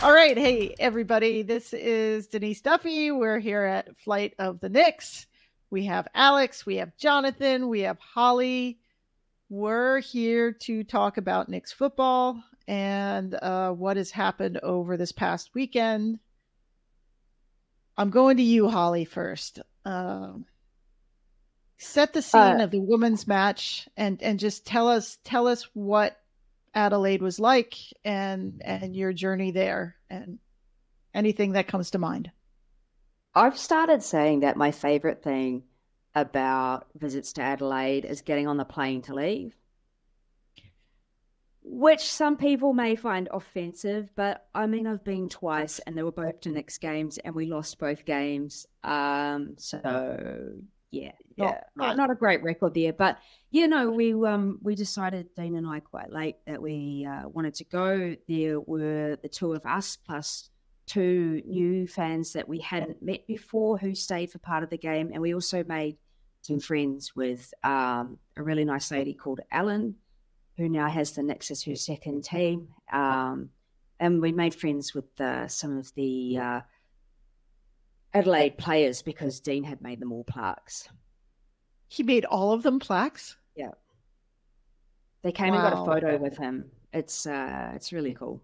All right. Hey, everybody. This is Denise Duffy. We're here at Flight of the Knicks. We have Alex, we have Jonathan, we have Holly. We're here to talk about Knicks football and what has happened over this past weekend. I'm going to you, Holly, first. Set the scene of the women's match and just tell us what Adelaide was like and your journey there and anything that comes to mind. I've started saying that my favorite thing about visits to Adelaide is getting on the plane to leave, which some people may find offensive, but I mean, I've been twice and they were both to Knicks games and we lost both games. Not a great record there, but we decided, Dean and I, quite late that we wanted to go. There were the two of us plus two new fans that we hadn't met before who stayed for part of the game, and we also made some friends with a really nice lady called Ellen, who now has the Knicks as her second team, and we made friends with some of the Adelaide players because Dean had made them all plaques. He made all of them plaques? Yeah. They came and got a photo with him. It's really cool.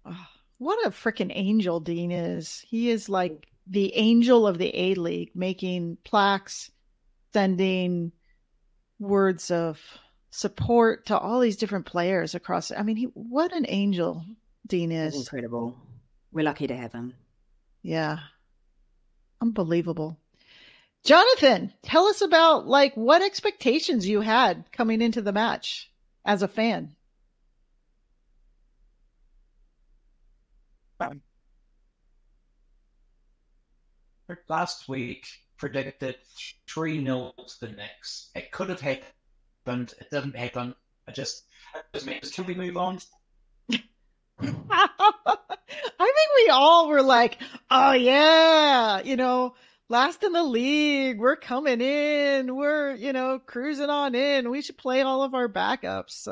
Oh, what a freaking angel Dean is. He is like the angel of the A-League, making plaques, sending words of support to all these different players across. I mean, what an angel Dean is. That's incredible. We're lucky to have him. Yeah. Unbelievable. Jonathan, tell us about what expectations you had coming into the match as a fan. Last week predicted 3-0 to the Knicks. It could have happened. It didn't happen. Can we move on? I think we all were like, oh yeah, last in the league, we're coming in, we're, cruising on in. We should play all of our backups.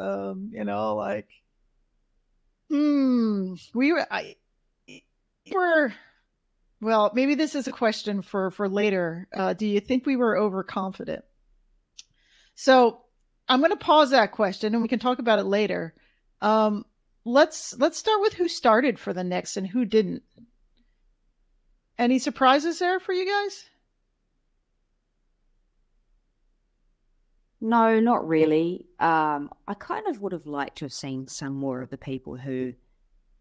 Well, maybe this is a question for later. Do you think we were overconfident? So I'm going to pause that question and we can talk about it later. Let's start with who started for the Knicks and who didn't. Any surprises there for you guys? No, not really. I kind of would have liked to have seen some more of the people who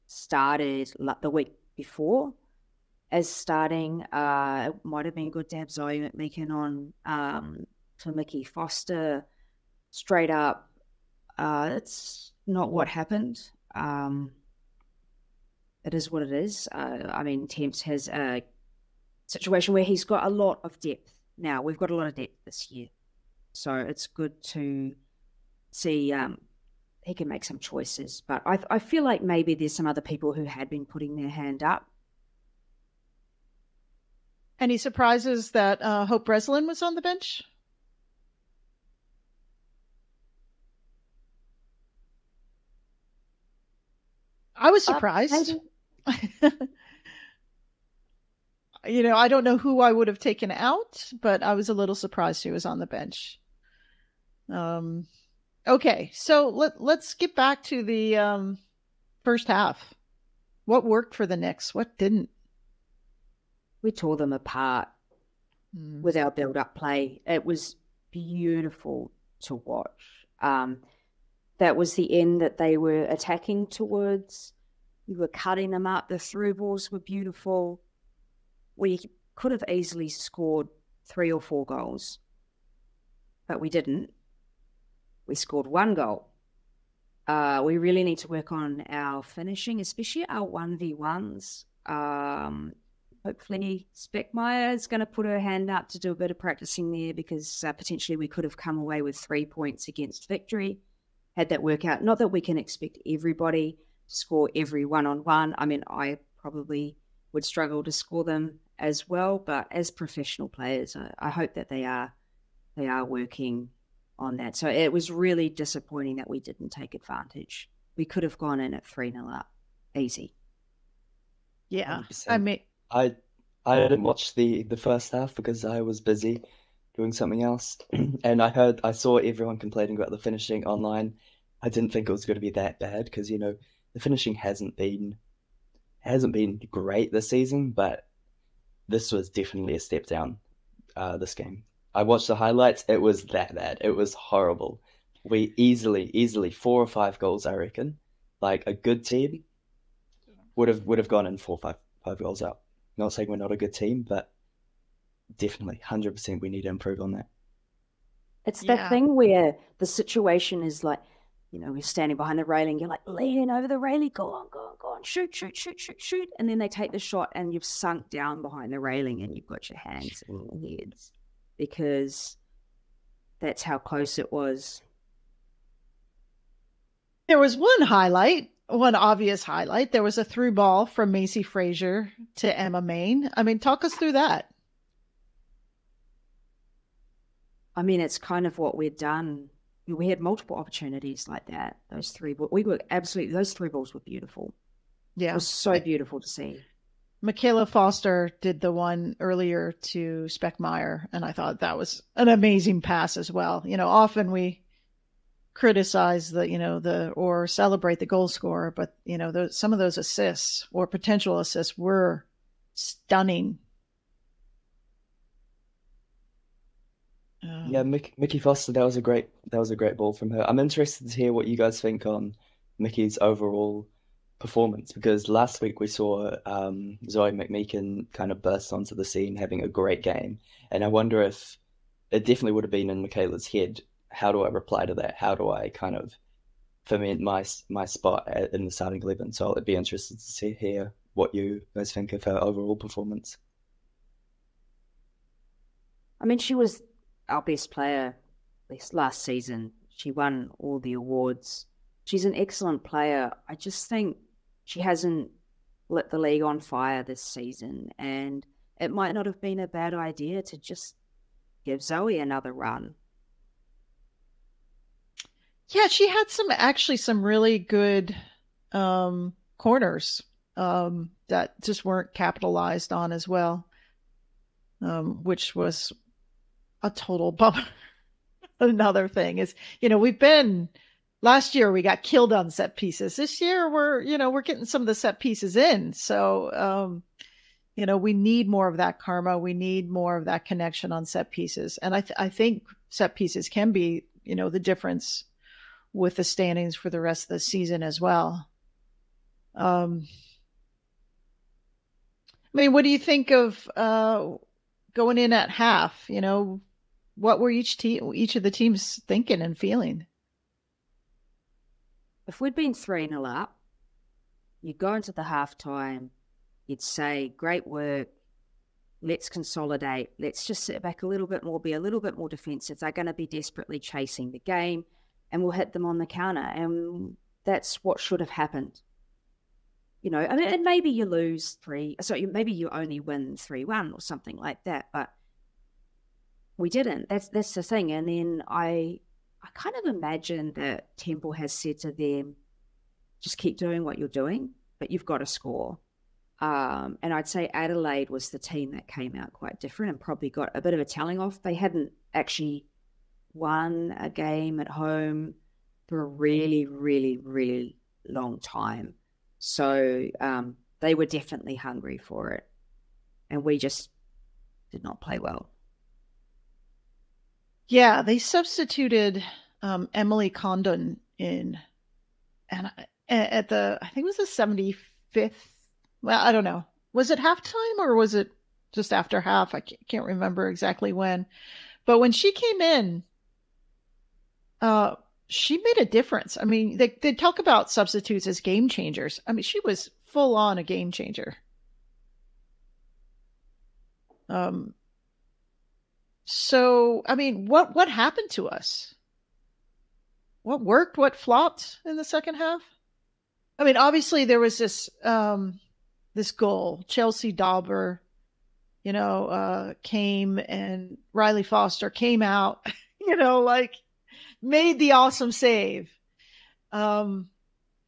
started the week before as starting. It might have been good to have Zoe McMeekin on for Mickey Foster straight up. It's not what happened. It is what it is. I mean, Temps has a situation where he's got a lot of depth now. We've got a lot of depth this year. So it's good to see he can make some choices. But I feel like maybe there's some other people who had been putting their hand up. Any surprises that Hope Breslin was on the bench? I was surprised. I don't know who I would have taken out, but I was a little surprised she was on the bench. Okay, so let's get back to the first half. What worked for the Knicks? What didn't? We tore them apart with our build-up play. It was beautiful to watch. That was the end that they were attacking towards. We were cutting them up. The through balls were beautiful. We could have easily scored 3 or 4 goals, but we didn't. We scored 1 goal. We really need to work on our finishing, especially our 1v1s. Hopefully Speckmeyer is going to put her hand up to do a bit of practicing there because potentially we could have come away with 3 points against Victory had that work out. Not that we can expect everybody to score every one-on-one. I mean, I probably would struggle to score them as well, but as professional players, I hope that they are working on that. So it was really disappointing that we didn't take advantage. We could have gone in at 3-0 up. Easy. Yeah. 100%. I mean, I didn't watch the first half because I was busy doing something else, and I saw everyone complaining about the finishing online. I didn't think it was going to be that bad because the finishing hasn't been great this season, but this was definitely a step down. This game, I watched the highlights. It was that bad. It was horrible. We easily 4 or 5 goals, I reckon. Like a good team would have gone in 4 or 5 goals out. Not saying we're not a good team, but definitely 100% we need to improve on that. It's that thing where the situation is like, we're standing behind the railing, you're like leaning over the railing, go on, shoot. And then they take the shot and you've sunk down behind the railing and you've got your hands in your heads because that's how close it was. There was one obvious highlight. There was a through ball from Macy Fraser to Emma Main. I mean, talk us through that. I mean, it's kind of what we'd done. We had multiple opportunities like that. Those three balls were beautiful. Yeah. It was so beautiful to see. Michaela Foster did the one earlier to Speckmeyer, and I thought that was an amazing pass as well. Often we criticize or celebrate the goal scorer, but some of those assists or potential assists were stunning. Yeah, Mickey Foster, that was a great ball from her. I'm interested to hear what you guys think on Mickey's overall performance because last week we saw Zoe McMeekin kind of burst onto the scene having a great game, and I wonder if it definitely would have been in Michaela's head. How do I reply to that? How do I kind of ferment my spot in the starting 11? So I'd be interested to hear what you guys think of her overall performance. I mean, she was our best player this last season. She won all the awards. She's an excellent player. I just think she hasn't lit the league on fire this season, and it might not have been a bad idea to just give Zoe another run. Yeah, she had some really good corners that just weren't capitalized on as well, which was a total bummer. Another thing is, last year we got killed on set pieces. This year we're getting some of the set pieces in. So, we need more of that karma. We need more of that connection on set pieces. And I think set pieces can be, the difference with the standings for the rest of the season as well. I mean, what do you think of going in at half? What were each of the teams thinking and feeling? If we'd been 3-0 up, you'd go into the halftime, you'd say, great work, let's consolidate, let's just sit back a little bit more, be a little bit more defensive. They're going to be desperately chasing the game, and we'll hit them on the counter. And that's what should have happened. I mean, and maybe you lose maybe you only win 3-1 or something like that, but we didn't. That's the thing. And then I kind of imagine that Temple has said to them, just keep doing what you're doing, but you've got to score. And I'd say Adelaide was the team that came out quite different and probably got a bit of a telling off. They hadn't actually won a game at home for a really, really, really long time. So they were definitely hungry for it. And we just did not play well. Yeah, they substituted Emily Condon in, and I think it was the 75th. Well, I don't know. Was it halftime or was it just after half? I can't remember exactly when. But when she came in, she made a difference. I mean, they talk about substitutes as game changers. I mean, she was full on a game changer. So, I mean, what happened to us? What worked? What flopped in the second half? I mean, obviously there was this goal. Chelsea Dauber, came, and Riley Foster came out, made the awesome save.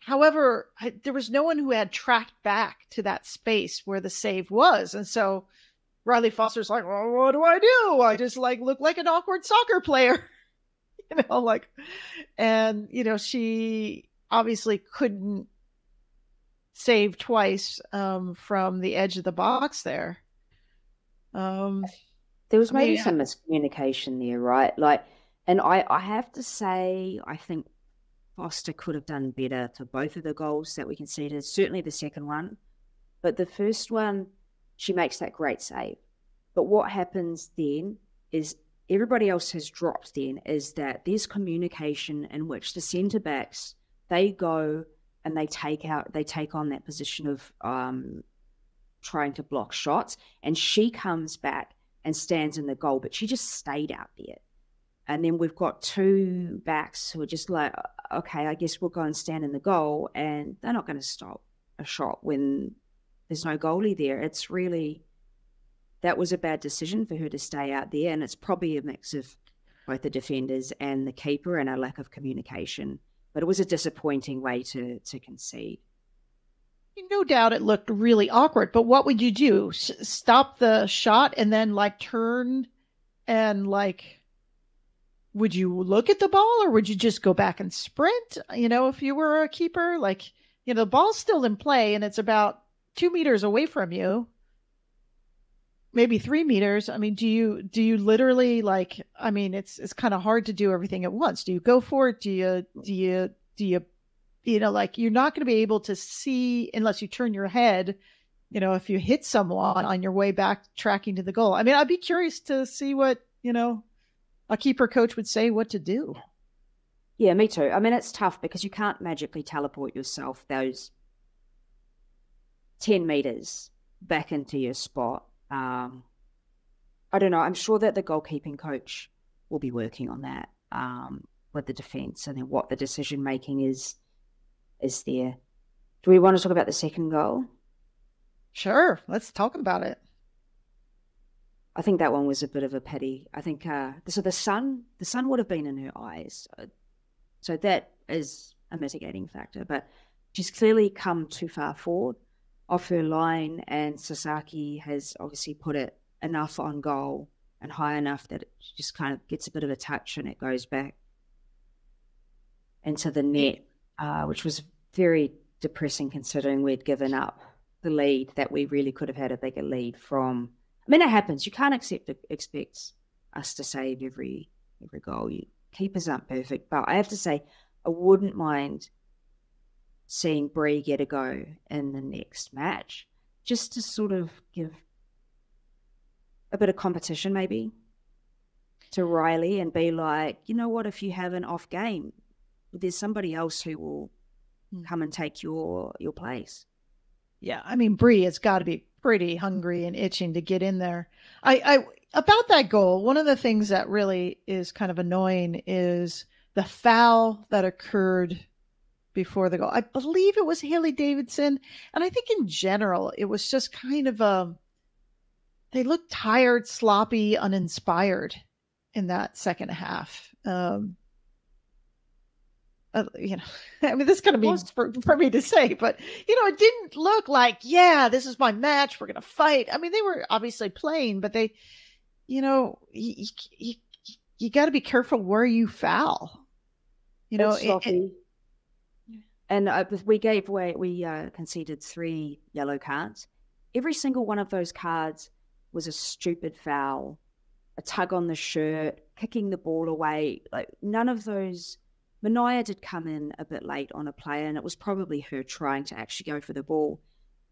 However, there was no one who had tracked back to that space where the save was. And so Riley Foster's like, well, what do? I just look like an awkward soccer player, and, she obviously couldn't save twice from the edge of the box there. There was maybe some miscommunication there, right? And I have to say, I think Foster could have done better to both of the goals that we conceded, certainly the second one. But the first one, she makes that great save. But what happens then is everybody else has dropped then, is that there's communication in which the centre-backs, they go and they take on that position of trying to block shots. And she comes back and stands in the goal, but she just stayed out there. And then we've got two backs who are just like, okay, I guess we'll go and stand in the goal, and they're not going to stop a shot when there's no goalie there. It's really, that was a bad decision for her to stay out there, and it's probably a mix of both the defenders and the keeper and a lack of communication. But it was a disappointing way to concede. No doubt it looked really awkward, but what would you do? Stop the shot and then turn and would you look at the ball, or would you just go back and sprint? If you were a keeper, the ball's still in play and it's about 2 meters away from you, maybe 3 meters. I mean, do you literally it's kind of hard to do everything at once. Do you go for it? Do you you're not going to be able to see unless you turn your head, if you hit someone on your way back tracking to the goal. I mean, I'd be curious to see what, a keeper coach would say what to do. Yeah, me too. I mean, it's tough because you can't magically teleport yourself those 10 meters back into your spot. I don't know. I'm sure that the goalkeeping coach will be working on that with the defence, and then what the decision making is there. Do we want to talk about the second goal? Sure, let's talk about it. I think that one was a bit of a pity. I think so the sun would have been in her eyes, so that is a mitigating factor. But she's clearly come too far forward off her line, and Sasaki has obviously put it enough on goal and high enough that it just kind of gets a bit of a touch and it goes back into the net, which was very depressing considering we'd given up the lead that we really could have had a bigger lead from. I mean, it happens. You can't expect us to save every goal. Keepers aren't perfect, but I have to say, I wouldn't mind seeing Bree get a go in the next match, just to sort of give a bit of competition maybe to Riley and be like, you know what, if you have an off game, there's somebody else who will come and take your place. Yeah, I mean, Bree has got to be pretty hungry and itching to get in there. I about that goal, one of the things that really is kind of annoying is the foul that occurred before the goal. I believe it was Haley Davidson, and I think in general it was just kind of they looked tired, sloppy, uninspired in that second half. I mean, this is going to be for me to say, but, it didn't look like, yeah, this is my match. We're going to fight. I mean, they were obviously playing, but they, you got to be careful where you foul. And we conceded 3 yellow cards. Every single one of those cards was a stupid foul, a tug on the shirt, kicking the ball away. None of those. Mania did come in a bit late on a play, and it was probably her trying to actually go for the ball.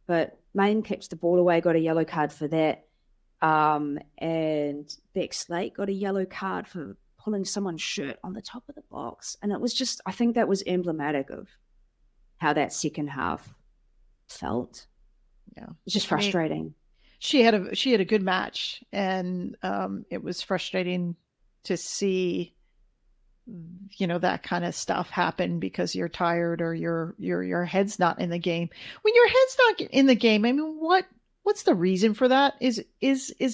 But Main kicked the ball away, got a yellow card for that. And Beck Slate got a yellow card for pulling someone's shirt on the top of the box. And it was just, I think that was emblematic of how that second half felt. Yeah. It's just frustrating. She had a good match, and it was frustrating to see that kind of stuff happen because you're tired or your head's not in the game. When your head's not in the game, I mean, what's the reason for that? Is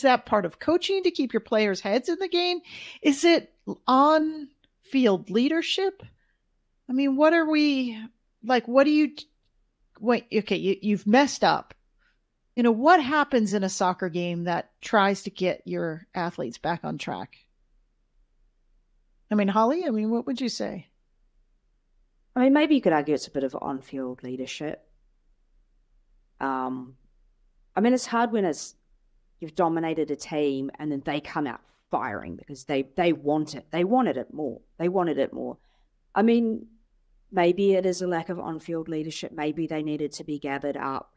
that part of coaching to keep your players' heads in the game? Is it on field leadership? I mean, what are we like, what do you wait? Okay, you've messed up. What happens in a soccer game that tries to get your athletes back on track? I mean, Holly, what would you say? I mean, maybe you could argue it's a bit of on-field leadership. I mean, it's hard when you've dominated a team and then they come out firing because they want it. They wanted it more. I mean, maybe it is a lack of on-field leadership. Maybe they needed to be gathered up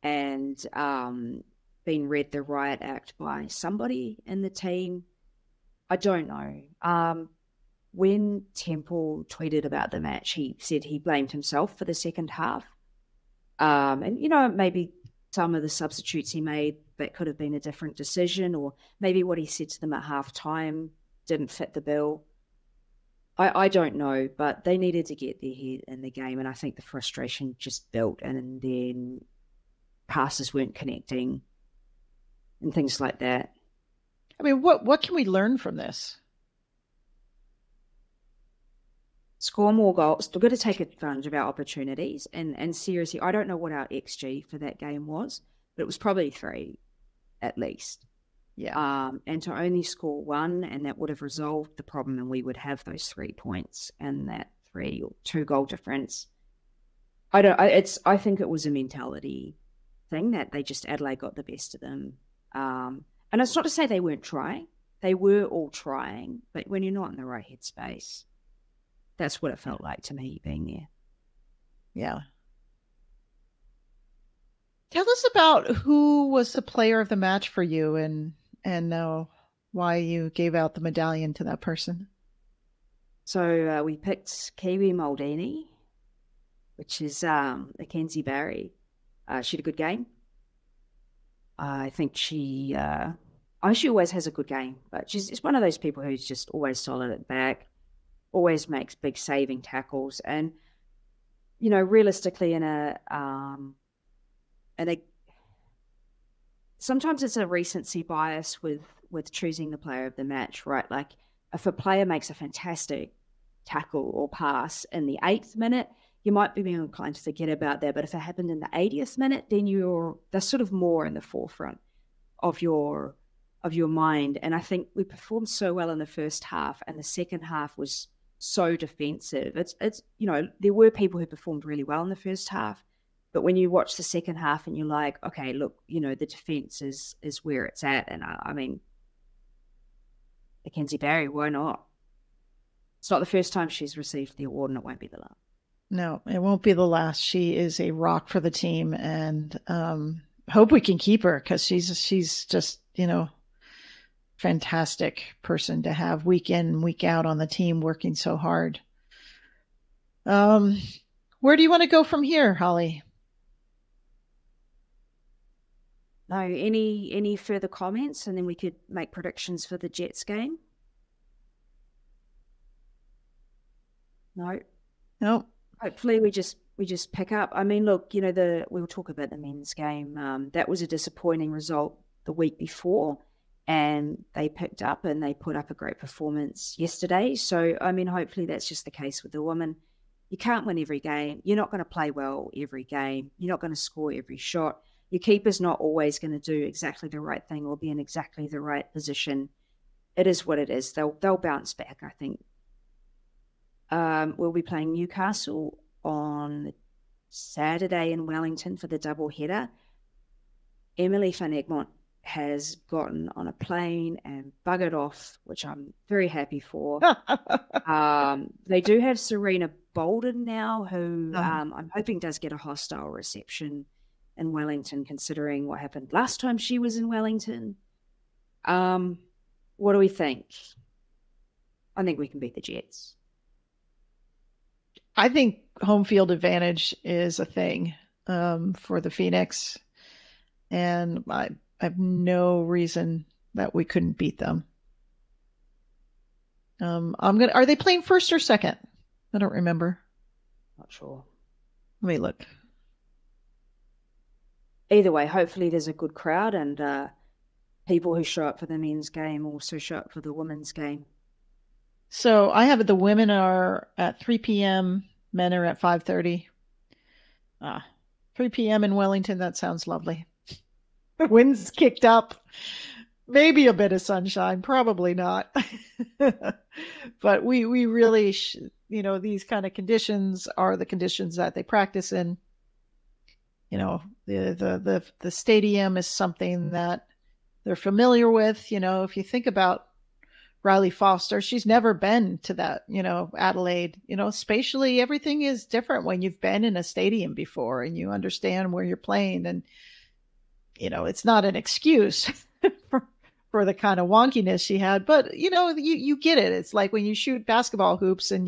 and been read the riot act by somebody in the team. I don't know. When Temple tweeted about the match, he said he blamed himself for the second half. And, maybe some of the substitutes he made, that could have been a different decision, or maybe what he said to them at halftime didn't fit the bill. I don't know, but they needed to get their head in the game, and I think the frustration just built, and then passes weren't connecting and things like that. I mean, what can we learn from this? Score more goals. We've got to take advantage of our opportunities. And seriously, I don't know what our XG for that game was, but it was probably 3 at least. Yeah. And to only score 1, and that would have resolved the problem, and we would have those 3 points and that 3 or 2 goal difference. I think it was a mentality thing that Adelaide got the best of them. And it's not to say they weren't trying. They were all trying, but when you're not in the right headspace, that's what it felt like to me being there. Yeah. Tell us about who was the player of the match for you, and why you gave out the medallion to that person. So we picked Kiwi Maldini, which is Mackenzie Barry. She had a good game. I think she always has a good game, but she's one of those people who's just always solid at the back, always makes big saving tackles, and realistically, sometimes it's a recency bias with choosing the player of the match, right? Like if a player makes a fantastic tackle or pass in the 8th minute, you might be more inclined to forget about that. But if it happened in the 80th minute, then they're sort of more in the forefront of your mind. And I think we performed so well in the first half, and the second half was so defensive. It's there were people who performed really well in the first half, but when you watch the second half and you're like, okay, look, the defense is where it's at. And I mean, Mackenzie Barry, why not? It's not the first time she's received the award, and it won't be the last. No, it won't be the last. She is a rock for the team, and hope we can keep her, because she's just, fantastic person to have week in, week out on the team, working so hard. Where do you want to go from here, Holly? No, any further comments, and then we could make predictions for the Jets game? No. Nope. Hopefully we just pick up. I mean, look, we'll talk about the men's game. That was a disappointing result the week before, and they picked up and they put up a great performance yesterday. So, I mean, hopefully that's just the case with the women. You can't win every game. You're not going to play well every game. You're not going to score every shot. Your keeper's not always going to do exactly the right thing or be in exactly the right position. It is what it is. They'll bounce back, I think. We'll be playing Newcastle on Saturday in Wellington for the double header. Emily van Egmond has gotten on a plane and buggered off, which I'm very happy for. They do have Serena Bolden now, who I'm hoping does get a hostile reception in Wellington, considering what happened last time she was in Wellington. What do we think? I think we can beat the Jets. I think home field advantage is a thing for the Phoenix, and I have no reason that we couldn't beat them. Are they playing first or second? I don't remember. Not sure. Let me look. Either way, hopefully there's a good crowd, and people who show up for the men's game also show up for the women's game. So I have the women are at 3 p.m. Men are at 5:30. 3 p.m. in Wellington. That sounds lovely. The wind's kicked up. Maybe a bit of sunshine. Probably not. But we really, these kind of conditions are the conditions that they practice in. The stadium is something that they're familiar with. If you think about Riley Foster, she's never been to that, Adelaide. Spatially, everything is different when you've been in a stadium before and you understand where you're playing. And, it's not an excuse for the kind of wonkiness she had, but, you get it. It's like when you shoot basketball hoops and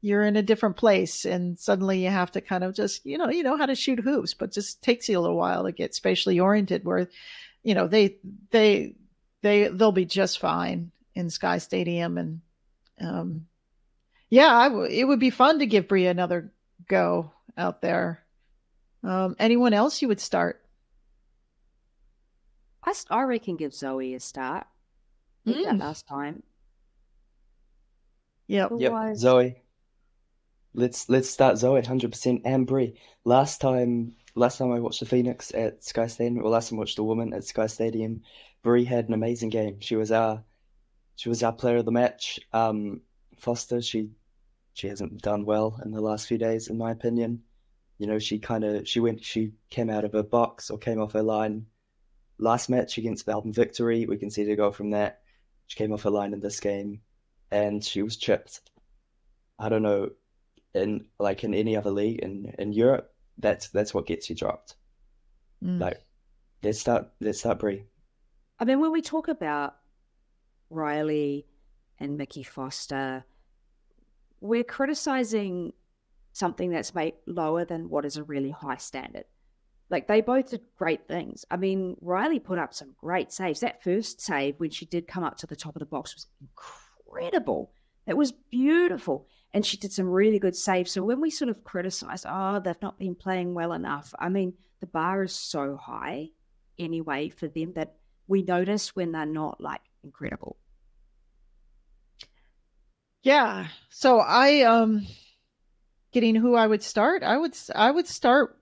you're in a different place and suddenly you have to kind of just, you know how to shoot hoops, but just takes you a little while to get spatially oriented where, they'll be just fine in Sky Stadium. And it would be fun to give Bria another go out there. Anyone else you would start? I reckon give Zoe a start. Did that last time. Yep. Zoe. Let's start Zoe 100% and Brie. Last time I watched the Phoenix at Sky Stadium, or last time I watched the woman at Sky Stadium, Brie had an amazing game. She was our player of the match. Foster, she hasn't done well in the last few days, in my opinion. She came out of her box or came off her line last match against Melbourne Victory. We can see the goal from that. She came off her line in this game, and she was chipped. I don't know, in any other league in Europe, that's what gets you dropped. Like, let's start Brie. I mean, when we talk about Riley and Mickey Foster, we're criticizing something that's made lower than what is a really high standard. Like, they both did great things. I mean, Riley put up some great saves. That first save, when she did come up to the top of the box, was incredible. It was beautiful. And she did some really good saves. So when we sort of criticize, they've not been playing well enough, I mean, the bar is so high anyway for them that we notice when they're not, like, incredible. Yeah. So I getting who I would start. I would start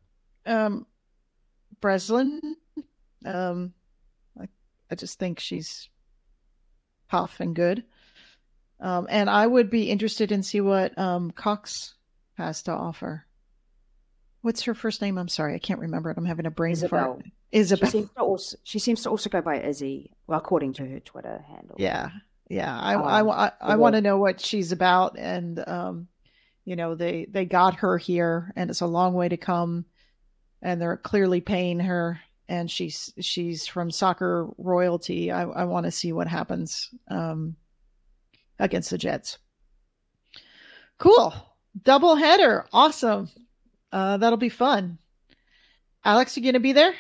Breslin. I just think she's tough and good. And I would be interested in see what Cox has to offer. What's her first name? I'm sorry, I can't remember it. I'm having a brain fart. Isabel. She seems to also go by Izzy, well, according to her Twitter handle. Yeah. I want to know what she's about, and they got her here, and it's a long way to come, and they're clearly paying her, and she's from soccer royalty. I want to see what happens against the Jets. Cool. Double header. Awesome. That'll be fun. Alex, you going to be there?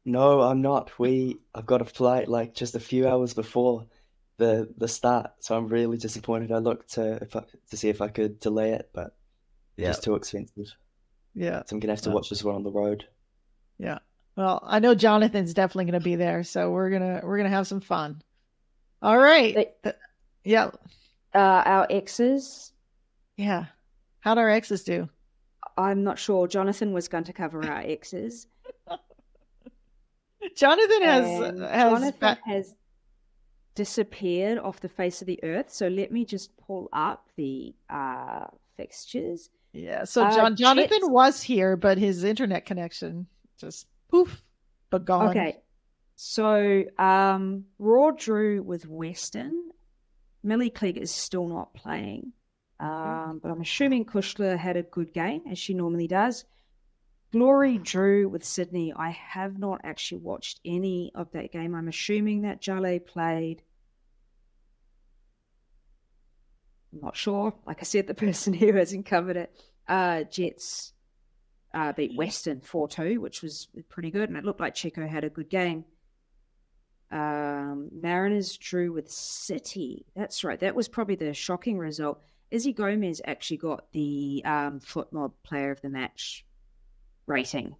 No, I'm not. I've got a flight like just a few hours before the start, so I'm really disappointed. I looked to see if I could delay it, but it's just too expensive. Yeah. So I'm gonna have to watch this one on the road. Yeah. Well, I know Jonathan's definitely gonna be there, so we're gonna have some fun. All right. Yeah. Our exes. Yeah. How'd our exes do? I'm not sure. Jonathan was going to cover our exes. Jonathan has disappeared off the face of the earth. So let me just pull up the fixtures. Yeah. So Jonathan was here, but his internet connection just poof, but gone. Okay. So Raw drew with Western. Millie Clegg is still not playing. But I'm assuming Kushler had a good game, as she normally does. Glory drew with Sydney. I have not actually watched any of that game. I'm assuming that Jale played. I'm not sure. Like I said, the person who hasn't covered it. Jets beat Western 4-2, which was pretty good, and it looked like Checo had a good game. Mariners drew with City. That's right. That was probably the shocking result. Izzy Gomez actually got the FootMob Player of the Match rating.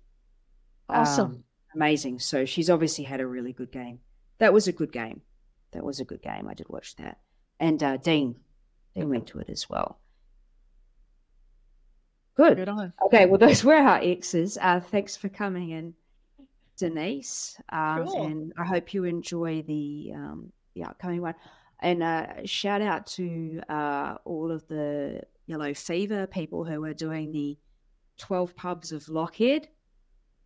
Awesome. Amazing. So she's obviously had a really good game. That was a good game. I did watch that. And Dean. Dean went to it as well. Good. Good on. Okay, well, those were our X's. Thanks for coming in, Denise. Cool. And I hope you enjoy the upcoming one. And shout out to all of the Yellow Fever people who are doing the 12 pubs of Lockheed.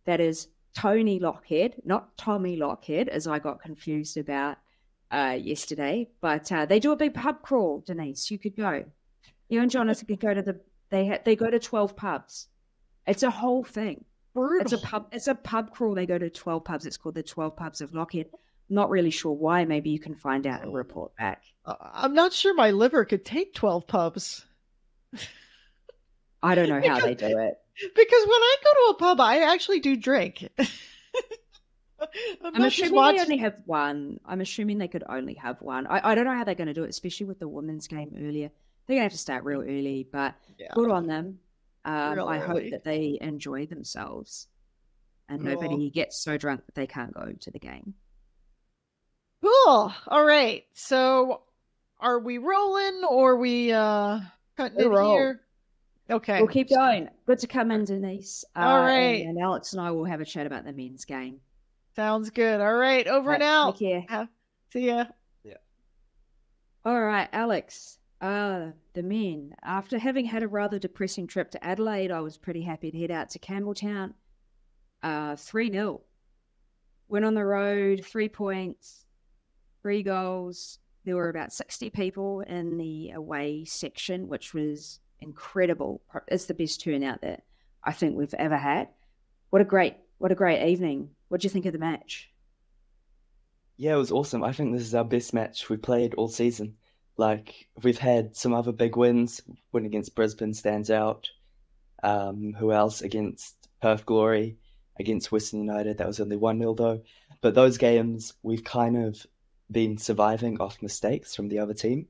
That is Tony Lockheed, not Tommy Lockheed, as I got confused about yesterday. But they do a big pub crawl, Denise. You could go. You and Jonathan could go to they go to 12 pubs. It's a whole thing. Brutal. It's a pub crawl. They go to 12 pubs. It's called the 12 pubs of Lockheed. Not really sure why. Maybe you can find out and report back. I'm not sure my liver could take 12 pubs. I don't know how they do it. Because when I go to a pub, I actually do drink. I'm assuming they only have one. I'm assuming they could only have one. I don't know how they're going to do it, especially with the women's game earlier. They're going to have to start real early, but good on them. I hope that they enjoy themselves and nobody gets so drunk that they can't go to the game. Cool. All right. So are we rolling or are we cutting it here? Okay. We'll keep going. Good to come in, Denise. All right. And Alex and I will have a chat about the men's game. Sounds good. All right. Over and out. Take care. See ya. Yeah. All right, Alex. The men. After having had a rather depressing trip to Adelaide, I was pretty happy to head out to Campbelltown. 3-0. Went on the road, 3 points, 3 goals. There were about 60 people in the away section, which was incredible. It's the best turnout that I think we've ever had. What a great evening. What do you think of the match? Yeah, it was awesome. I think this is our best match we played all season. Like, we've had some other big wins. Win against Brisbane stands out. Who else? Against Perth Glory, against Western United. That was only 1-0 though. But those games, we've kind of been surviving off mistakes from the other team.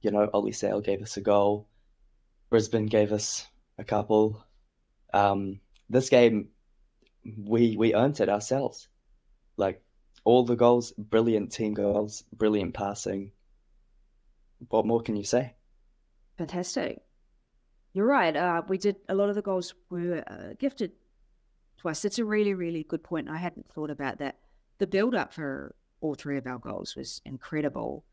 You know, Ollie Sale gave us a goal. Brisbane gave us a couple. This game, we earned it ourselves. Like, all the goals, brilliant team goals, brilliant passing. What more can you say? Fantastic. You're right. We did a lot of the goals were gifted to us. It's a really, really good point. I hadn't thought about that. The build-up for all 3 of our goals was incredible.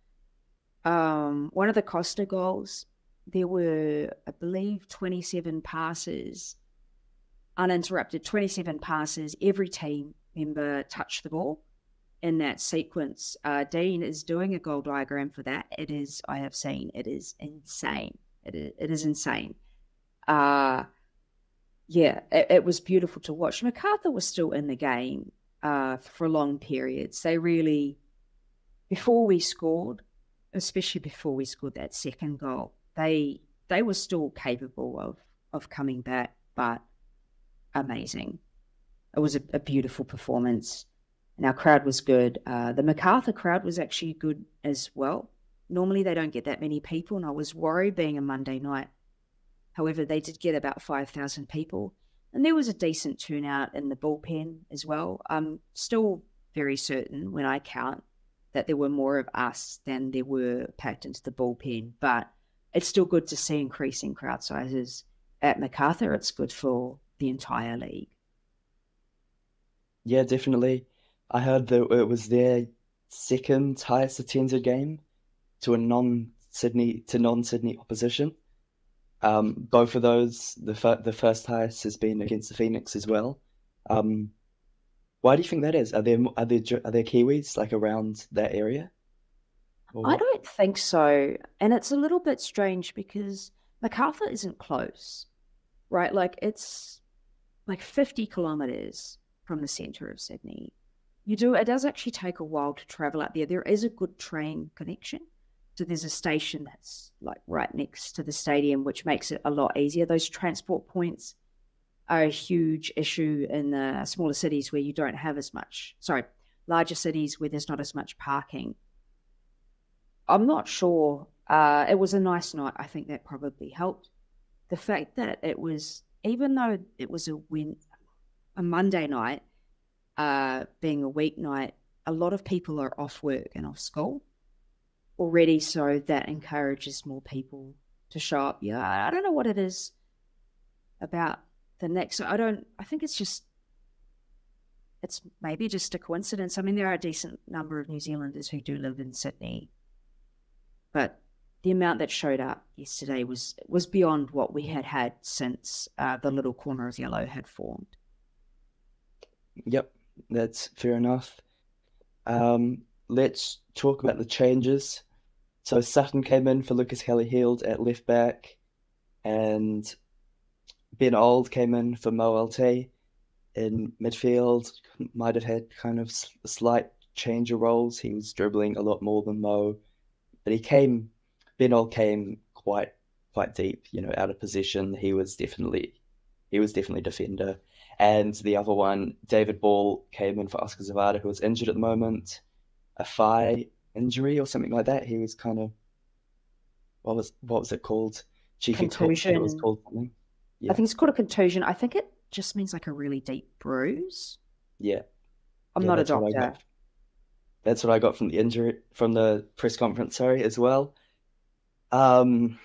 One of the Costa goals, there were, I believe, 27 passes, uninterrupted, 27 passes. Every team member touched the ball in that sequence. Dean is doing a goal diagram for that. It is, I have seen, it is insane. It is insane. It was beautiful to watch. Macarthur was still in the game for long periods. They really, before we scored, especially before we scored that second goal, they were still capable of coming back, but amazing. It was a beautiful performance. And our crowd was good. The Macarthur crowd was actually good as well. Normally they don't get that many people, and I was worried being a Monday night. However, they did get about 5,000 people, and there was a decent turnout in the bullpen as well. I'm still very certain when I count that there were more of us than there were packed into the bullpen, but it's still good to see increasing crowd sizes at Macarthur. It's good for the entire league. Yeah, definitely. I heard that it was their second highest attended game to a non-Sydney opposition. Both of those, the first highest has been against the Phoenix as well. Why do you think that is? Are there Kiwis like around that area? I don't think so, and it's a little bit strange because Macarthur isn't close, right? Like, it's like 50 kilometers from the center of Sydney. It does actually take a while to travel up there. There is a good train connection. So there's a station that's like right next to the stadium, which makes it a lot easier. Those transport points are a huge issue in the smaller cities where you don't have larger cities where there's not as much parking. I'm not sure. It was a nice night. I think that probably helped. The fact that it was, even though it was a Monday night, being a weeknight, a lot of people are off work and off school. already, so that encourages more people to show up. Yeah, I don't know what it is about the Knicks. I think it's maybe just a coincidence. I mean, there are a decent number of New Zealanders who do live in Sydney, but the amount that showed up yesterday was beyond what we had since the little corner of yellow had formed. Yep, that's fair enough. Let's talk about the changes. So Sutton came in for Lucas Kelly-Heald at left back, and Ben Auld came in for Mo LT in midfield. Might have had kind of a slight change of roles. He was dribbling a lot more than Mo, but Ben Auld came quite deep, out of position. He was definitely defender. And the other one, David Ball, came in for Oscar Zavada, who was injured at the moment, a thigh injury or something like that. He was kind of, what was it called? Contusion. It was called something. Yeah. I think it's called a contusion. I think it just means like a really deep bruise. Yeah. I'm not a doctor. That's what I got from the press conference, as well. How do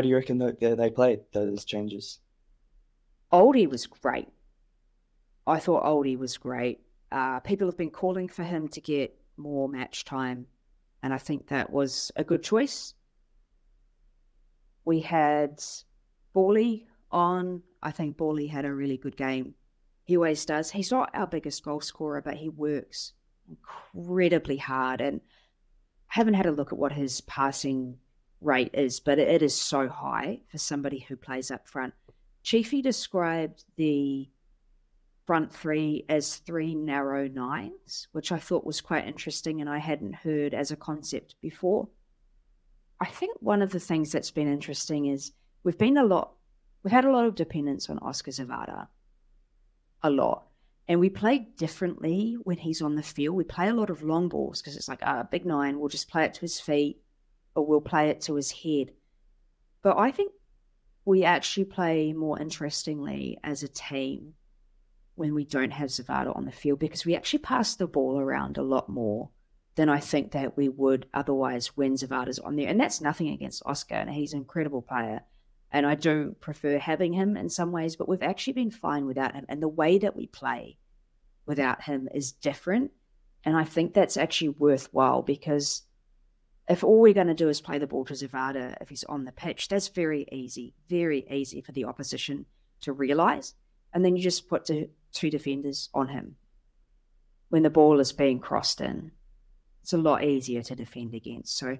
you reckon they played those changes? Oldie was great. I thought Oldie was great. People have been calling for him to get more match time, and I think that was a good choice. We had Bawley on. I think Bawley had a really good game. He always does. He's not our biggest goal scorer, but he works incredibly hard, and I haven't had a look at what his passing rate is, but it is so high for somebody who plays up front. Chiefy described the front three as 3 narrow nines, which I thought was quite interesting and I hadn't heard as a concept before. I think one of the things that's been interesting is we've had a lot of dependence on Oscar Zavada, a lot. And we play differently when he's on the field. We play a lot of long balls because it's like, big nine, we'll just play it to his feet or we'll play it to his head. But I think we actually play more interestingly as a team when we don't have Zavada on the field, because we actually pass the ball around a lot more than I think that we would otherwise when Zavada's on there. And that's nothing against Oscar, and he's an incredible player. And I do prefer having him in some ways, but we've actually been fine without him. And the way that we play without him is different. And I think that's actually worthwhile, because if all we're going to do is play the ball to Zavada if he's on the pitch, that's very easy for the opposition to realise. And then you just put two defenders on him. When the ball is being crossed in, it's a lot easier to defend against. So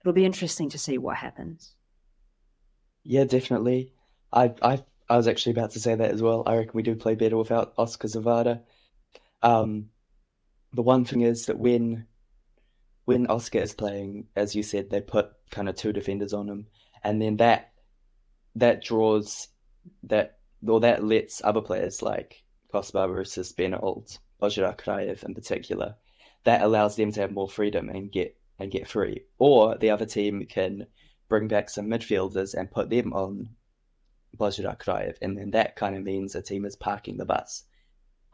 it'll be interesting to see what happens. Yeah, definitely. I was actually about to say that as well. I reckon we do play better without Oscar Zavada. The one thing is that when Oscar is playing, as you said, they put kind of 2 defenders on him, and then that lets other players like Kosma versus Ben Auld, Božidar Krajev in particular, that allows them to have more freedom and get free. Or the other team can bring back some midfielders and put them on Božidar Krajev, and then that kind of means a team is parking the bus.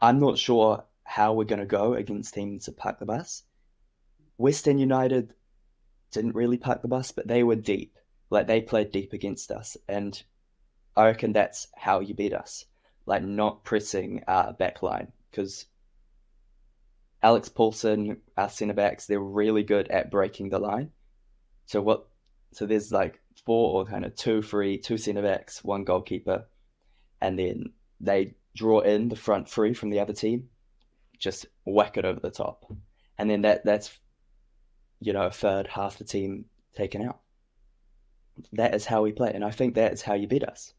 I'm not sure how we're going to go against teams that park the bus. Western United didn't really park the bus, but they were deep. Like, they played deep against us, and I reckon that's how you beat us. Like, not pressing our back line, because Alex Paulson, our centre-backs, they're really good at breaking the line. So there's like 4 or kind of 2 centre-backs, 1 goalkeeper, and then they draw in the front 3 from the other team, just whack it over the top. And then that's a third, half the team taken out. That is how we play, and I think that is how you beat us,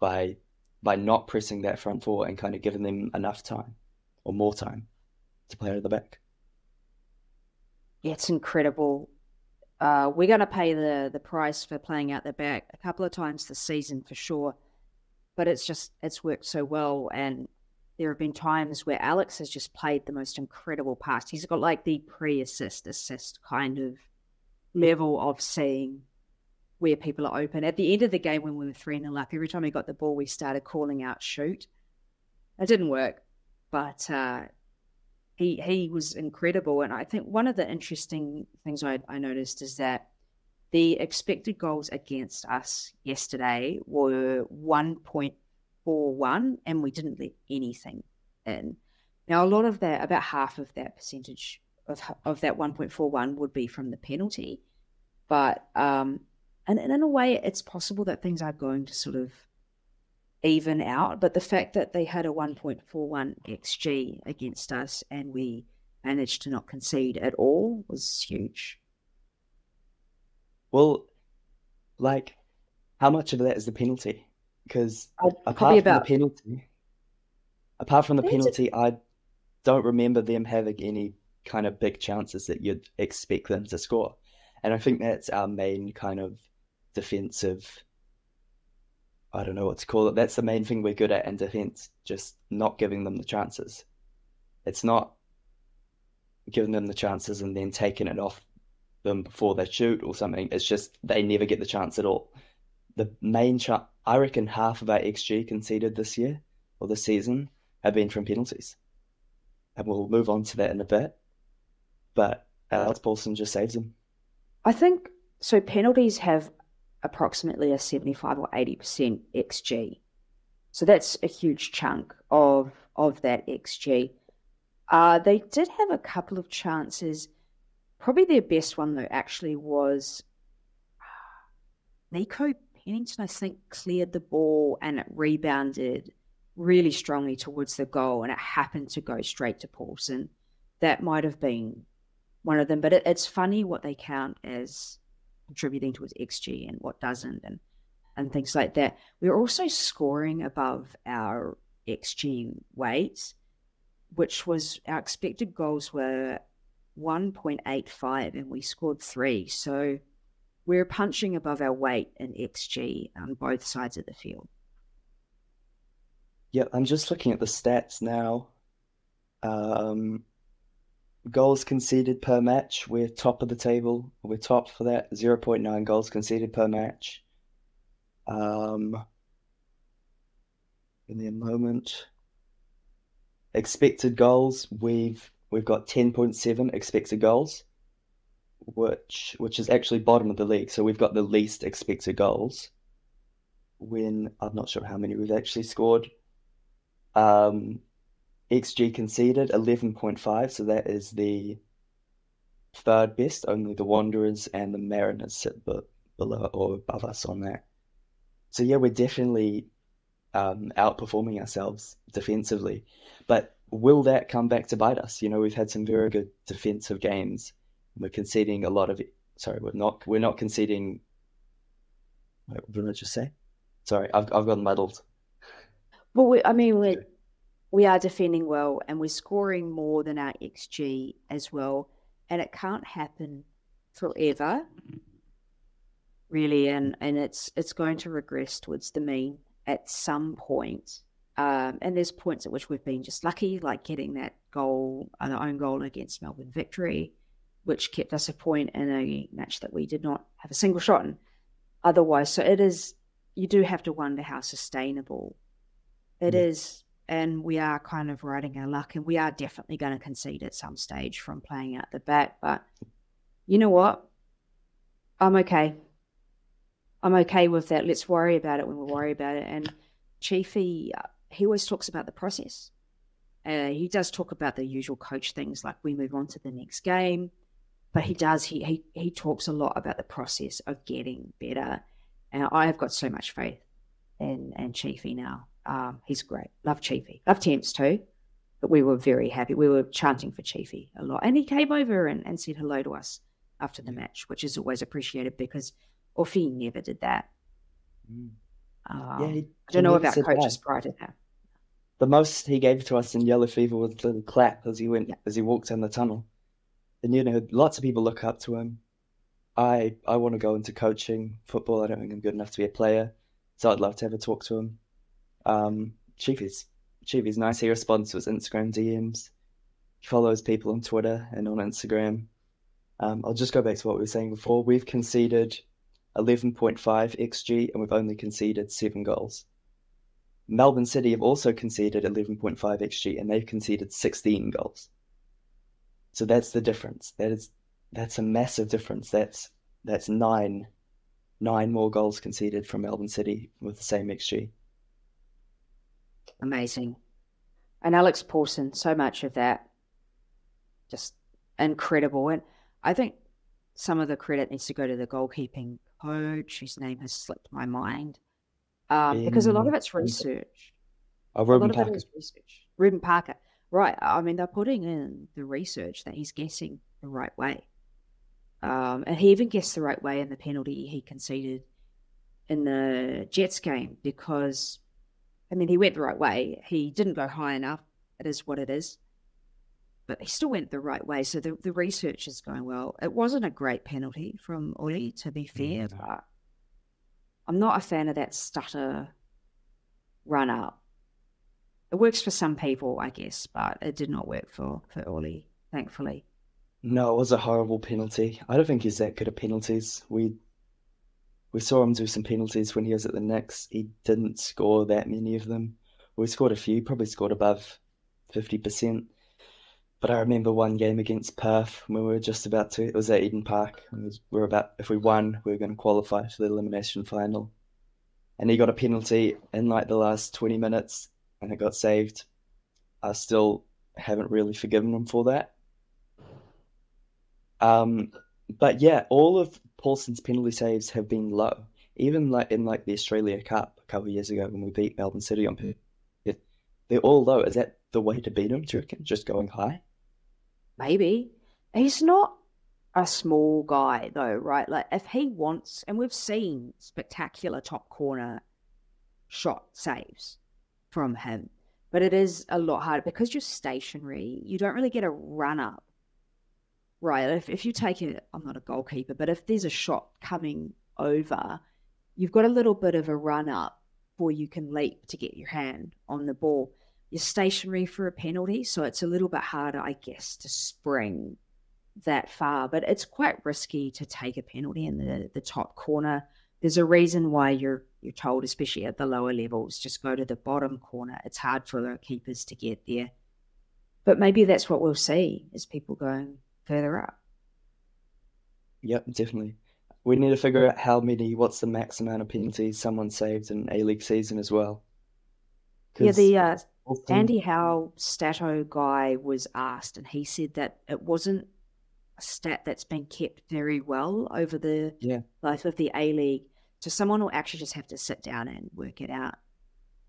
by not pressing that front 4 and kind of giving them enough time, or more time, to play out of the back. Yeah, it's incredible. We're going to pay the price for playing out the back a couple of times this season for sure, but it's worked so well. And there have been times where Alex has just played the most incredible pass. He's got like the assist kind of level of seeing where people are open. At the end of the game, when we were 3-0 up, every time we got the ball, we started calling out shoot. It didn't work, but he was incredible. And I think one of the interesting things I noticed is that the expected goals against us yesterday were 1.41, and we didn't let anything in. Now, a lot of that, about half of that percentage of that 1.41 would be from the penalty. But and in a way, it's possible that things are going to sort of even out. But the fact that they had a 1.41 XG against us and we managed to not concede at all was huge. Well, like, how much of that is the penalty? Because apart from the penalty, I don't remember them having any kind of big chances that you'd expect them to score. And I think that's our main kind of defensive, I don't know what to call it. That's the main thing we're good at in defense, just not giving them the chances. It's not giving them the chances and then taking it off them before they shoot or something. It's just they never get the chance at all. The main I reckon half of our XG conceded this year or this season have been from penalties. And we'll move on to that in a bit. But Alex Paulson just saves them. I think so. Penalties have approximately a 75 or 80% XG. So that's a huge chunk of that XG. They did have a couple of chances. Probably their best one, though, actually was Nico Pennington, I think, cleared the ball and it rebounded really strongly towards the goal and it happened to go straight to Paulson. That might have been one of them, but it's funny what they count as contributing towards XG and what doesn't and things like that. We're also scoring above our XG weight, which was our expected goals were 1.85 and we scored 3. So we're punching above our weight in XG on both sides of the field. Yeah, I'm just looking at the stats now. Goals conceded per match, we're top of the table. We're top for that, 0.9 goals conceded per match. In a moment. Expected goals, we've got 10.7 expected goals, which is actually bottom of the league. So we've got the least expected goals. When I'm not sure how many we've actually scored. XG conceded 11.5, so that is the third best. Only the Wanderers and the Mariners sit below or above us on that. So yeah, we're definitely outperforming ourselves defensively. But will that come back to bite us? You know, we've had some very good defensive games. We're conceding a lot of it. Sorry, we're not conceding. What did I just say? Sorry, I've gotten muddled. Well, we are defending well and we're scoring more than our XG as well. And it can't happen forever, really. And it's going to regress towards the mean at some point. And there's points at which we've been just lucky, like getting that goal, our own goal against Melbourne Victory, which kept us a point in a match that we did not have a single shot in otherwise. So it is, you do have to wonder how sustainable it is. And we are kind of riding our luck, and we are definitely going to concede at some stage from playing out the back. But you know what? I'm okay. I'm okay with that. Let's worry about it when we worry about it. And Chiefy, he always talks about the process. He does talk about the usual coach things, like we move on to the next game. But he talks a lot about the process of getting better. And I have got so much faith in Chiefy now. He's great. Love Chiefy. Love Temps too. But we were very happy. We were chanting for Chiefy a lot. And he came over and said hello to us after the match, which is always appreciated because Offie never did that. I don't know about coaches prior to that. The most he gave to us in Yellow Fever was a little clap as he walked down the tunnel. And you know, lots of people look up to him. I want to go into coaching football. I don't think I'm good enough to be a player, so I'd love to have a talk to him. Chiefy's nice. He responds to his Instagram DMs. He follows people on Twitter and on Instagram. I'll just go back to what we were saying before. We've conceded 11.5 XG and we've only conceded 7 goals. Melbourne City have also conceded 11.5 XG and they've conceded 16 goals. So that's the difference. That's a massive difference. That's nine more goals conceded from Melbourne City with the same XG. Amazing. And Alex Paulson, so much of that, just incredible. And I think some of the credit needs to go to the goalkeeping coach, whose name has slipped my mind, because a lot of it's research. Ruben Parker. Ruben Parker. Right. I mean, they're putting in the research that he's guessing the right way. And he even guessed the right way in the penalty he conceded in the Jets game because, I mean, he went the right way. He didn't go high enough. It is what it is. But he still went the right way. So the research is going well. It wasn't a great penalty from Uli, to be fair, but I'm not a fan of that stutter run up. It works for some people, I guess, but it did not work for Uli, thankfully. No, it was a horrible penalty. I don't think he's that good at penalties. We saw him do some penalties when he was at the Knicks. He didn't score that many of them. We scored a few, probably scored above 50%. But I remember one game against Perth when we were just about to. It was at Eden Park. If we won, we were going to qualify for the elimination final. And he got a penalty in like the last 20 minutes, and it got saved. I still haven't really forgiven him for that. But yeah, all of Paulson's penalty saves have been low. Even like in like the Australia Cup a couple of years ago when we beat Melbourne City on penalty, they're all low. Is that the way to beat him? Do you reckon? Just going high? Maybe. He's not a small guy though, right? Like if he wants, and we've seen spectacular top corner shot saves from him, but it is a lot harder because you're stationary. You don't really get a run up. Right, if you take it, I'm not a goalkeeper, but if there's a shot coming over, you've got a little bit of a run up before you can leap to get your hand on the ball. You're stationary for a penalty, so it's a little bit harder, I guess, to spring that far. But it's quite risky to take a penalty in the top corner. There's a reason why you're told, especially at the lower levels, just go to the bottom corner. It's hard for the keepers to get there. But maybe that's what we'll see is people going further up. Yep, definitely. We need to figure out what's the max amount of penalties someone saved in A-League season as well. Yeah, the Andy Howe Stato guy was asked, and he said that it wasn't a stat that's been kept very well over the life of the A-League. So someone will actually just have to sit down and work it out.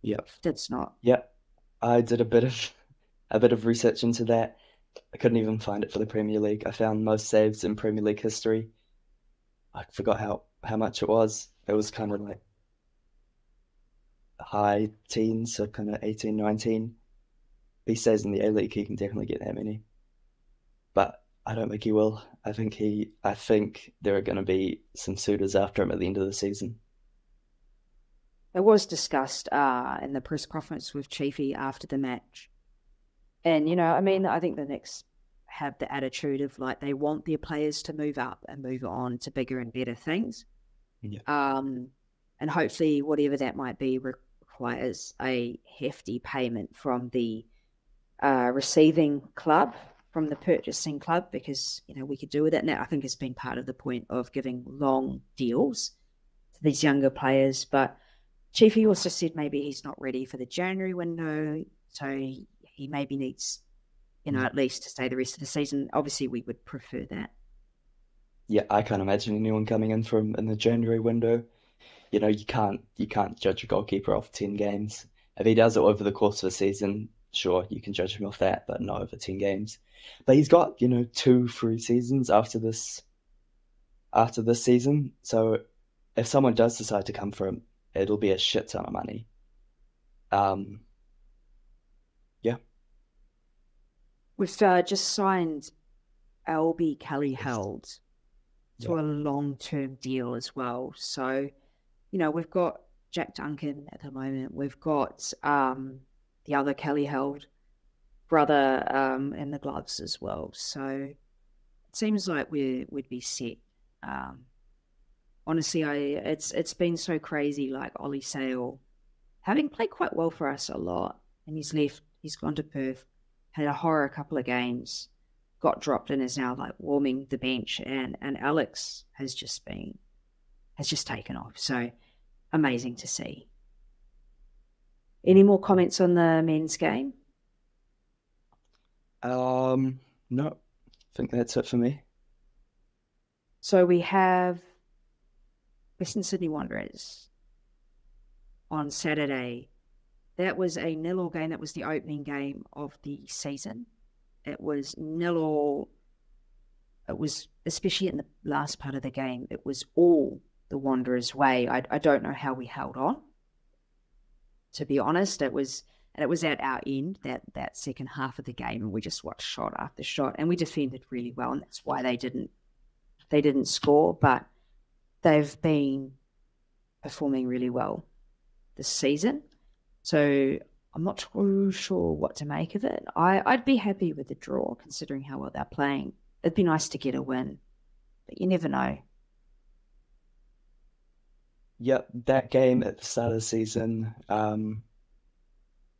Yep. That's not. Yep. I did a bit of research into that. I couldn't even find it for the Premier League. I found most saves in Premier League history. I forgot how much it was. It was kind of like high teens, so kind of 18, 19. If he stays in the A-League, he can definitely get that many. But I don't think he will. I think there are going to be some suitors after him at the end of the season. It was discussed in the press conference with Chiefy after the match. And, I think the Knicks have the attitude of like they want their players to move up and move on to bigger and better things. Yeah. And hopefully whatever that might be requires a hefty payment from the receiving club, from the purchasing club, because, we could do with that. Now, I think it's been part of the point of giving long deals to these younger players. But Chiefy also said maybe he's not ready for the January window, so he maybe needs, at least to stay the rest of the season. Obviously, we would prefer that. Yeah, I can't imagine anyone coming in from in the January window. You can't judge a goalkeeper off 10 games. If he does it over the course of a season, sure, you can judge him off that, but not over 10 games. But he's got, 2 free seasons after this season. So if someone does decide to come for him, it'll be a shit ton of money. Yeah. We've just signed Albie Kelly-Held to a long-term deal as well. So, we've got Jack Duncan at the moment. We've got the other Kelly-Held brother in the gloves as well. So it seems like we'd be set. Honestly, it's been so crazy. Like Ollie Sale, having played quite well for us a lot, and he's gone to Perth, had a horror couple of games, got dropped and is now like warming the bench, and Alex has just taken off. So amazing to see. Any more comments on the men's game? No, I think that's it for me. So we have Western Sydney Wanderers on Saturday. That was a 0-0 game. That was the opening game of the season. It was 0-0. It was, especially in the last part of the game, it was all the Wanderers' way. I don't know how we held on, to be honest. It was at our end, that second half of the game, and we just watched shot after shot, and we defended really well, and that's why they didn't score. But they've been performing really well this season, so I'm not too sure what to make of it. I'd be happy with the draw, considering how well they're playing. It'd be nice to get a win, but you never know. Yep, that game at the start of the season, that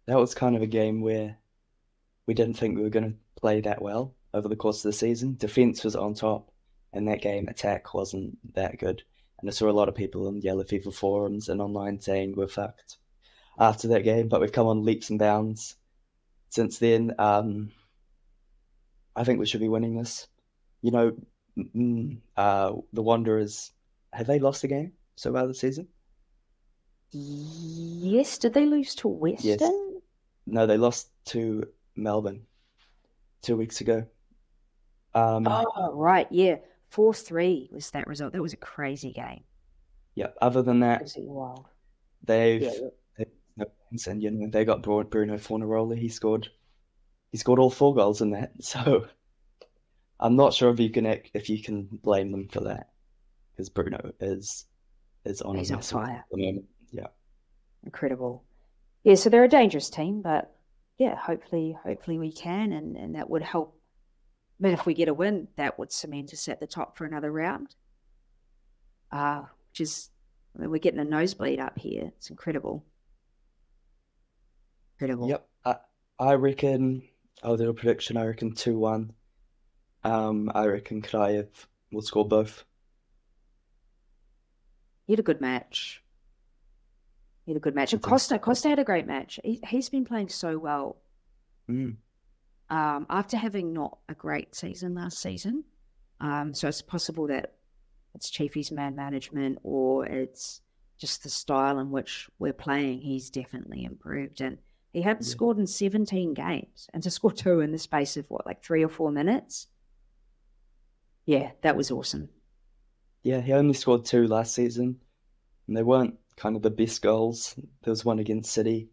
was kind of a game where we didn't think we were going to play that well over the course of the season. Defense was on top, and that game attack wasn't that good. And I saw a lot of people on Yellow Fever forums and online saying we're fucked after that game, but we've come on leaps and bounds since then. I think we should be winning this. You know, the Wanderers, have they lost a game so far this season? Yes. Did they lose to Western? Yes. No, they lost to Melbourne 2 weeks ago. Oh, right. Yeah. 4-3 was that result. That was a crazy game. Yeah. Other than that, Absolutely wild. they've no wins, and you know they got Bruno Fornarola. He scored all 4 goals in that. So I'm not sure if you can blame them for that, because Bruno is on He's on fire at the moment. Yeah. Incredible. Yeah, so they're a dangerous team, but yeah, hopefully we can, and that would help. I mean, if we get a win, that would cement us at the top for another round. Which is, I mean, we're getting a nosebleed up here. It's incredible. Incredible. Yep. I reckon I'll do a prediction. I reckon 2-1. I reckon Kraev will score both. He had a good match. And Costa had a great match. He's been playing so well. After having not a great season last season. So it's possible that it's Chiefy's man management, or it's just the style in which we're playing. He's definitely improved, and he hadn't scored in 17 games, and to score 2 in the space of 3 or 4 minutes. Yeah, that was awesome. Yeah, he only scored 2 last season, and they weren't kind of the best goals. There was one against City,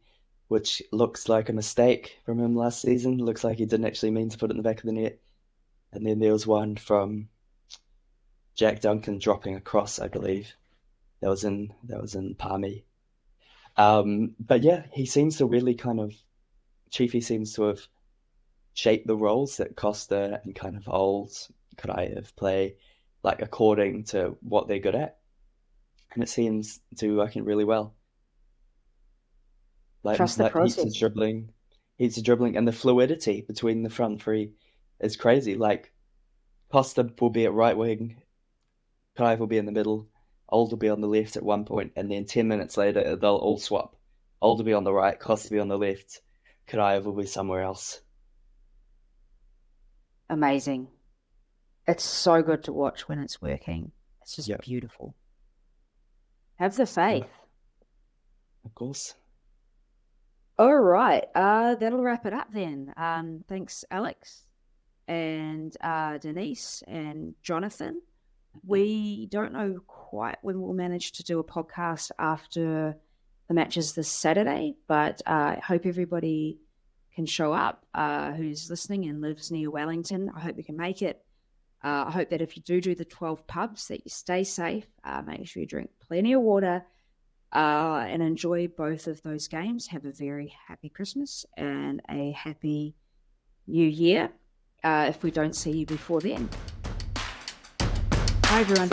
which looks like a mistake from him last season. Looks like he didn't actually mean to put it in the back of the net. And then there was one from Jack Duncan dropping a cross, I believe. That was in Palmy. But yeah, he seems to really Chiefy seems to have shaped the roles that Costa and kind of old Kraev play, like according to what they're good at. And it seems to be working really well. Trust the process. Heaps of dribbling, and the fluidity between the front three is crazy. Like, Costa will be at right wing, Kraev will be in the middle, Old will be on the left at one point, and then 10 minutes later they'll all swap. Old will be on the right, Costa will be on the left, Kraev will be somewhere else. Amazing. It's so good to watch when it's working. It's just beautiful. Have the faith. Of course. All right. That'll wrap it up then. Thanks, Alex and Denise and Jonathan. We don't know quite when we'll manage to do a podcast after the matches this Saturday, but I hope everybody can show up who's listening and lives near Wellington. I hope you can make it. I hope that if you do the 12 pubs, that you stay safe. Make sure you drink plenty of water and enjoy both of those games. Have a very happy Christmas and a happy New Year if we don't see you before then. Bye, everyone.